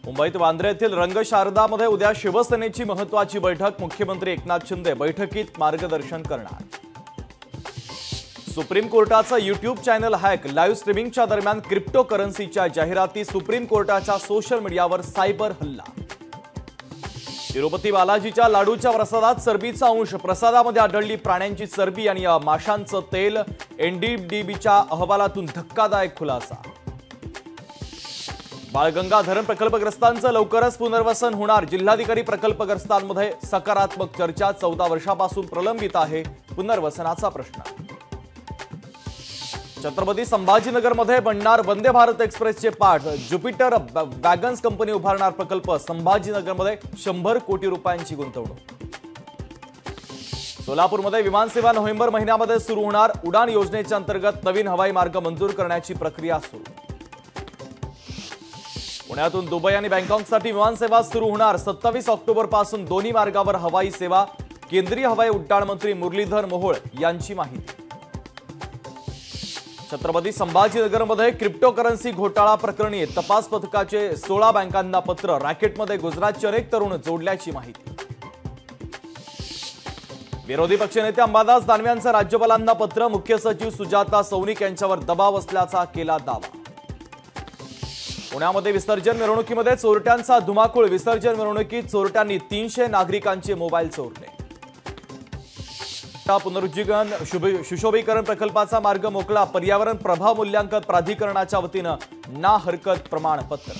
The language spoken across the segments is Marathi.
मुंबईत वांद्रे येथील रंगशारदामध्ये उद्या शिवसेनेची महत्त्वाची बैठक। मुख्यमंत्री एकनाथ शिंदे बैठकीत मार्गदर्शन करणार। सुप्रीम कोर्टाचा यूट्यूब चॅनल हॅक, लाईव्ह स्ट्रीमिंगच्या दरम्यान क्रिप्टोकरन्सीच्या जाहिराती। सुप्रीम कोर्टाच्या सोशल मीडियावर सायबर हल्ला। तिरुपती बालाजीच्या लाडूच्या प्रसादात चरबीचा अंश, प्रसादामध्ये आढळली प्राण्यांची चरबी आणि माशांचं तेल। एनडीडीबीच्या अहवालातून धक्कादायक खुलासा। बाळगंगा धरण प्रकल्पग्रस्तांचं लवकरच पुनर्वसन होणार। जिल्हाधिकारी प्रकल्पग्रस्तांमध्ये सकारात्मक चर्चा। 14 वर्षापासून प्रलंबित आहे पुनर्वसनाचा प्रश्न। छत्रपती संभाजीनगरमध्ये बनणार वंदे भारत एक्सप्रेसचे पाठ। ज्युपिटर वॅगन्स कंपनी उभारणार प्रकल्प। संभाजीनगरमध्ये 100 कोटी रुपयांची गुंतवणूक। सोलापूरमध्ये विमानसेवा नोव्हेंबर महिन्यामध्ये सुरू होणार। उडान योजनेच्या अंतर्गत नवीन हवाई मार्ग मंजूर करण्याची प्रक्रिया सुरू। पुण्यातून दुबई आणि बँकॉकसाठी विमानसेवा सुरू होणार। 27 ऑक्टोबर पासून दोन्ही मार्गावर हवाई सेवा। केंद्रीय हवाई उड्डाण मंत्री मुरलीधर मोहोळ यांची माहिती। छत्रपती संभाजीनगरमध्ये क्रिप्टोकरन्सी घोटाळा प्रकरणी तपास पथकाचे 16 बँकांना पत्र। रॅकेटमध्ये गुजरातचे अनेक तरुण जोडल्याची माहिती। विरोधी पक्षनेते अंबादास दानवेंचं राज्यपालांना पत्र। मुख्य सचिव सुजाता सौनिक यांच्यावर दबाव असल्याचा केला दावा। पुण्यामध्ये विसर्जन मिरवणुकीमध्ये चोरट्यांचा धुमाकूळ। विसर्जन मिरवणुकीत चोरट्यांनी 300 नागरिकांचे मोबाईल चोरले। पुनरुज्जीवन सुशोभीकरण प्रकल्पाचा मार्ग मोकळा। पर्यावरण प्रभाव मूल्यांकन प्राधिकरणाच्या वतीनं ना हरकत प्रमाणपत्र।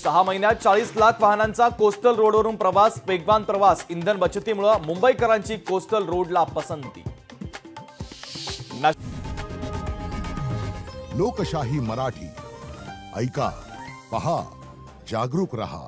6 महिन्यात 40 लाख वाहनांचा कोस्टल रोडवरून प्रवास। वेगवान प्रवास। इंधन बचतीमुळे मुंबईकरांची कोस्टल रोडला पसंती। लोकशाही मराठी ऐका, पहा, जागरूक रहा।